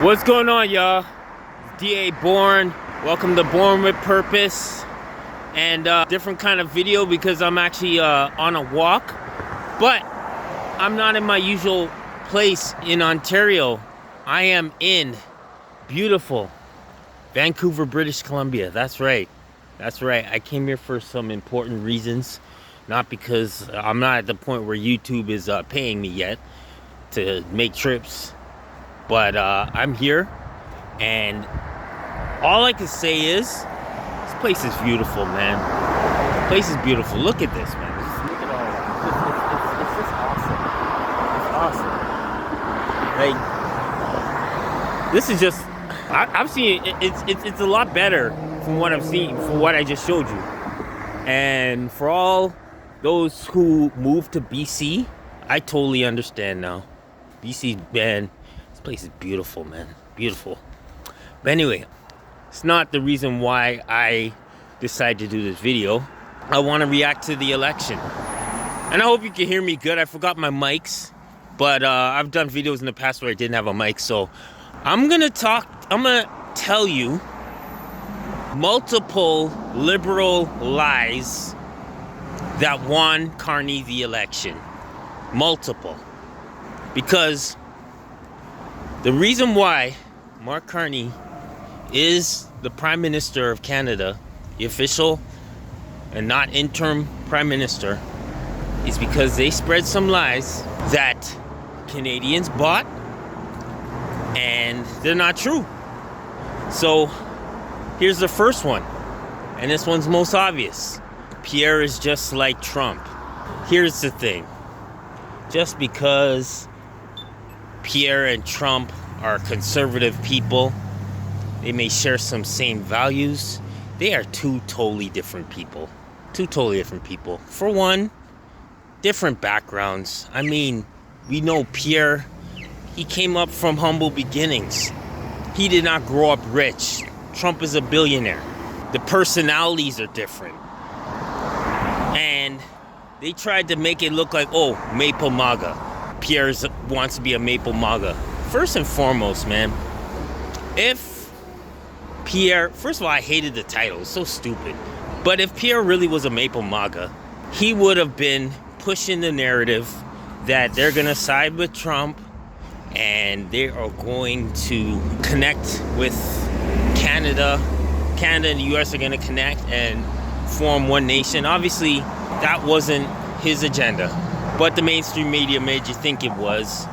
What's going on, y'all? DA Born. Welcome to Born with Purpose. And different kind of video because I'm actually on a walk. But I'm not in my usual place in Ontario. I am in beautiful Vancouver, British Columbia. That's right. That's right. I came here for some important reasons. Not because I'm not at the point where YouTube is paying me yet to make trips. But I'm here, and all I can say is, this place is beautiful, man. This place is beautiful. Look at this, man. Look at all that. It's just awesome. It's awesome. Like, this is just, I've seen it. It's a lot better from what I've seen, from what I just showed you. And for all those who moved to BC, I totally understand now. BC, man. This place is beautiful, man. Beautiful. But anyway, it's not the reason why I decided to do this video. I want to react to the election. And I hope you can hear me good. I forgot my mics. But I've done videos in the past where I didn't have a mic. So I'm going to tell you multiple liberal lies that won CARNEY the election. Multiple. Because the reason why Mark Carney is the Prime Minister of Canada, the official and not interim Prime Minister, is because they spread some lies that Canadians bought, and they're not true. So here's the first one, and this one's most obvious. Pierre is just like Trump. Here's the thing. Just because Pierre and Trump are conservative people, they may share some same values, they are two totally different people. Two totally different people. For one, different backgrounds. I mean, we know Pierre, he came up from humble beginnings. He did not grow up rich. Trump is a billionaire. The personalities are different. And they tried to make it look like, oh, Maple MAGA. Pierre wants to be a Maple MAGA. First and foremost, man, if Pierre, first of all, I hated the title. It's so stupid. But if Pierre really was a Maple MAGA, he would have been pushing the narrative that they're going to side with Trump and they are going to connect with Canada. Canada and the U.S. are going to connect and form one nation. Obviously, that wasn't his agenda. But the mainstream media made you think it was,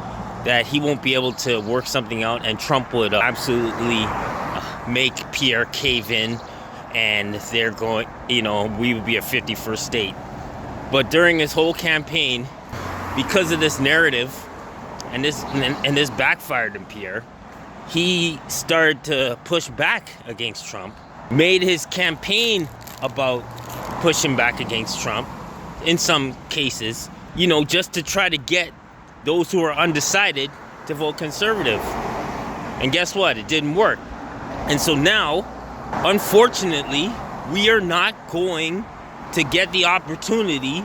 that he won't be able to work something out and Trump would absolutely make Pierre cave in and they're going, we would be a 51st state. But during his whole campaign, because of this narrative and this backfired on Pierre, he started to push back against Trump, made his campaign about pushing back against Trump in some cases, just to try to get those who are undecided to vote conservative. And guess what? It didn't work. And so now, unfortunately, we are not going to get the opportunity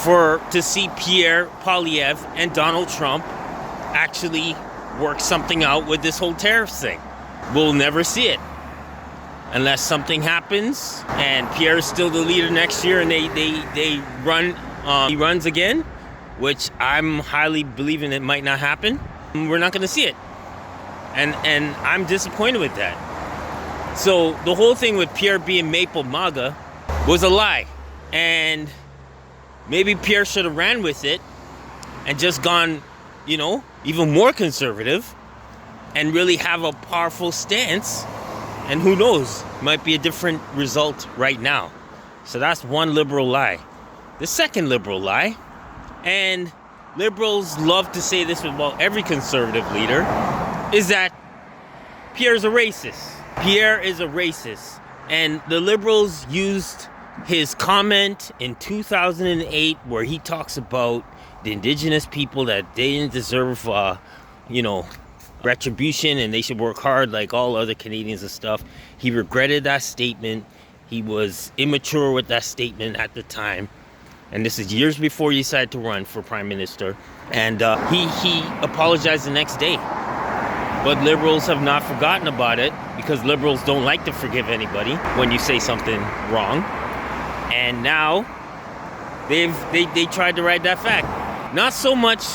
to see Pierre Poilievre and Donald Trump actually work something out with this whole tariffs thing. We'll never see it. Unless something happens and Pierre is still the leader next year and they run, he runs again, which I'm highly believing it might not happen. We're not going to see it. And I'm disappointed with that. So the whole thing with Pierre being Maple MAGA was a lie. And maybe Pierre should have ran with it and just gone, even more conservative and really have a powerful stance. And who knows, might be a different result right now. So that's one liberal lie. The second liberal lie, and liberals love to say this about every conservative leader, is that Pierre's a racist. Pierre is a racist. And the liberals used his comment in 2008 where he talks about the indigenous people, that they didn't deserve, retribution and they should work hard like all other Canadians and stuff. He regretted that statement. He was immature with that statement at the time. And this is years before he decided to run for Prime Minister. And he apologized the next day. But liberals have not forgotten about it because liberals don't like to forgive anybody when you say something wrong. And now they tried to ride that fact. Not so much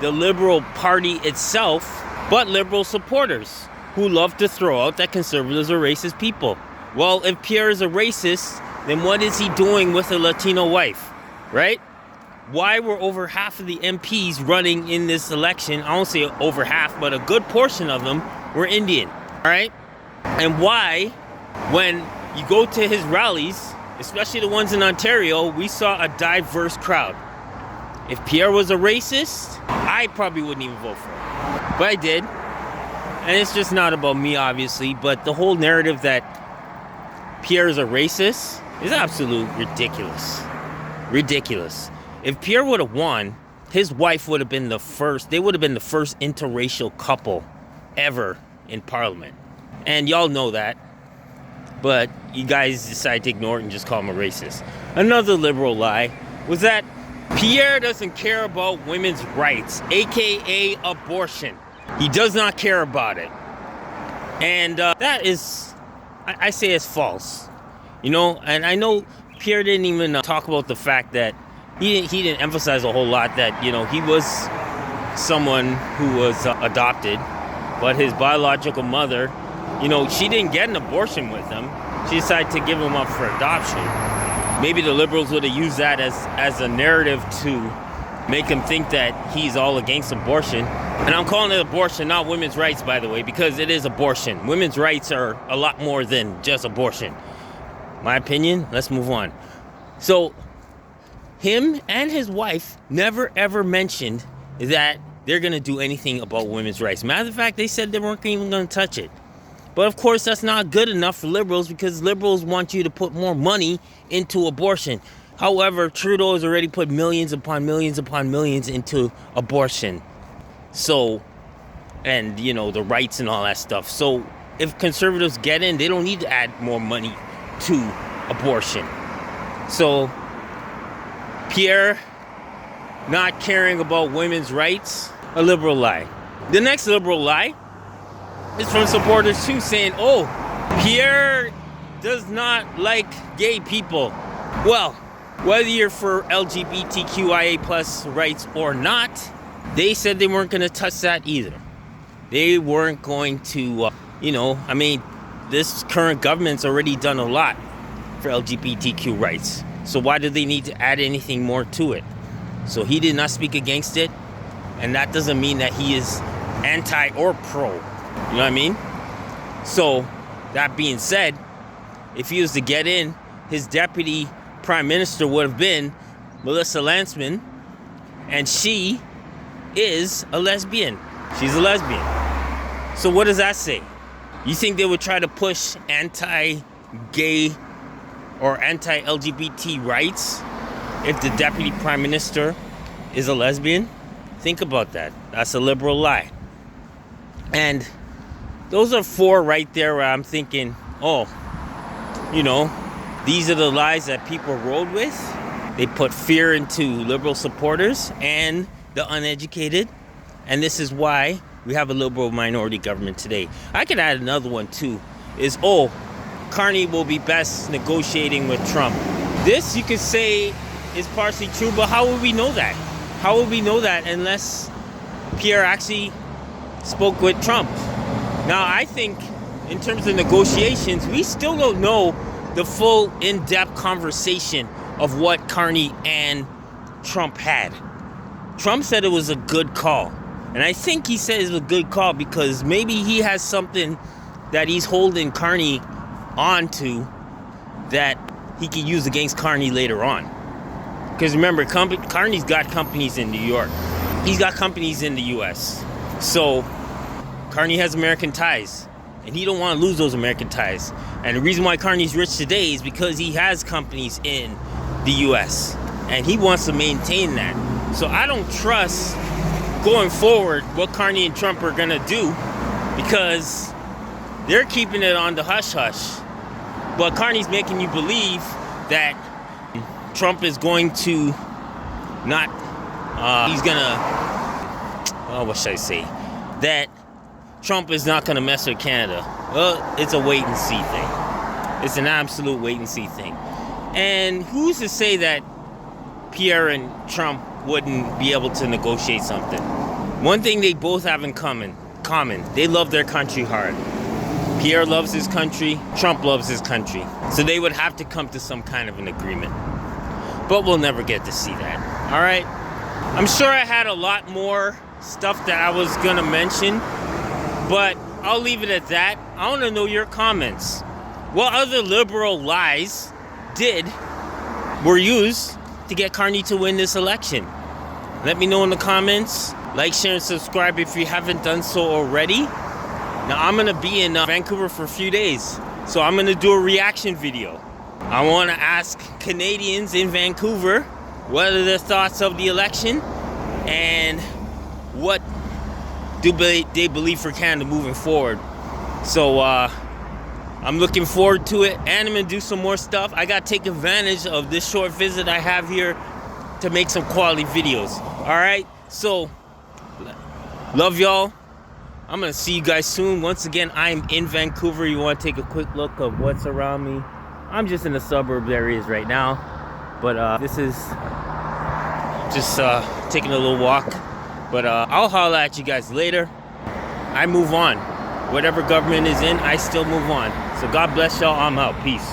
the Liberal Party itself, but liberal supporters who love to throw out that conservatives are racist people. Well, if Pierre is a racist, then what is he doing with a Latino wife, right? Why were over half of the MPs running in this election? I won't say over half, but a good portion of them were Indian, all right? And why, when you go to his rallies, especially the ones in Ontario, we saw a diverse crowd. If Pierre was a racist, I probably wouldn't even vote for him. But I did. And it's just not about me, obviously, but the whole narrative that Pierre is a racist is absolute ridiculous. Ridiculous. If Pierre would have won, his wife would have been the first, they would have been the first interracial couple ever in Parliament. And y'all know that. But you guys decide to ignore it and just call him a racist. Another liberal lie was that Pierre doesn't care about women's rights, aka abortion. He does not care about it. And that is, I say it's false. You know, and I know Pierre didn't even talk about the fact that he didn't emphasize a whole lot that, you know, he was someone who was adopted, but his biological mother, you know, she didn't get an abortion with him. She decided to give him up for adoption. Maybe the liberals would have used that as a narrative to make him think that he's all against abortion. And I'm calling it abortion, not women's rights, by the way, because it is abortion. Women's rights are a lot more than just abortion. My opinion, let's move on. So, him and his wife never ever mentioned that they're going to do anything about women's rights. Matter of fact, they said they weren't even going to touch it. But of course, that's not good enough for liberals because liberals want you to put more money into abortion. However, Trudeau has already put millions upon millions upon millions into abortion. So, and, you know, the rights and all that stuff. So, if conservatives get in, they don't need to add more money to abortion. So, Pierre not caring about women's rights, a liberal lie. The next liberal lie is from supporters too, saying, oh, Pierre does not like gay people. Well, whether you're for LGBTQIA plus rights or not, they said they weren't going to touch that either. They weren't going to, you know, I mean, this current government's already done a lot for LGBTQ rights. So why do they need to add anything more to it? So he did not speak against it. And that doesn't mean that he is anti or pro. You know what I mean? So that being said, if he was to get in, his deputy prime minister would have been Melissa Lantsman. And she is a lesbian. She's a lesbian. So what does that say? You think they would try to push anti-gay or anti-LGBT rights if the deputy prime minister is a lesbian? Think about that. That's a liberal lie. And those are four right there where I'm thinking, oh, you know, these are the lies that people rode with. They put fear into liberal supporters and the uneducated. And this is why we have a liberal minority government today. I could add another one too, is, oh, CARNEY will be best negotiating with Trump. This, you could say, is partially true, but how would we know that? How would we know that unless Pierre actually spoke with Trump? Now, I think in terms of negotiations, we still don't know the full in-depth conversation of what CARNEY and Trump had. Trump said it was a good call. And I think he said it was a good call because maybe he has something that he's holding CARNEY onto that he could use against CARNEY later on. Because remember, CARNEY's got companies in New York. He's got companies in the U.S. So CARNEY has American ties. And he don't want to lose those American ties. And the reason why CARNEY's rich today is because he has companies in the U.S. And he wants to maintain that. So I don't trust going forward what CARNEY and Trump are going to do because they're keeping it on the hush-hush. But CARNEY's making you believe that Trump is going to not, he's going to, what should I say? That Trump is not going to mess with Canada. Well, it's a wait and see thing. It's an absolute wait and see thing. And who's to say that Pierre and Trump wouldn't be able to negotiate something? One thing they both have in common, they love their country hard. Pierre loves his country, Trump loves his country. So they would have to come to some kind of an agreement. But we'll never get to see that. All right? I'm sure I had a lot more stuff that I was going to mention, but I'll leave it at that. I want to know your comments. What other liberal lies were used to get CARNEY to win this election? Let me know in the comments. Like, share, and subscribe if you haven't done so already. Now, I'm going to be in Vancouver for a few days, so I'm going to do a reaction video. I want to ask Canadians in Vancouver what are their thoughts of the election and what do they believe for Canada moving forward. So I'm looking forward to it, and I'm going to do some more stuff. I got to take advantage of this short visit I have here to make some quality videos. All right, so love y'all. I'm going to see you guys soon. Once again, I'm in Vancouver. You want to take a quick look of what's around me. I'm just in the suburb areas right now, but this is just taking a little walk. But I'll holler at you guys later. I move on. Whatever government is in, I still move on. So God bless y'all. I'm out. Peace.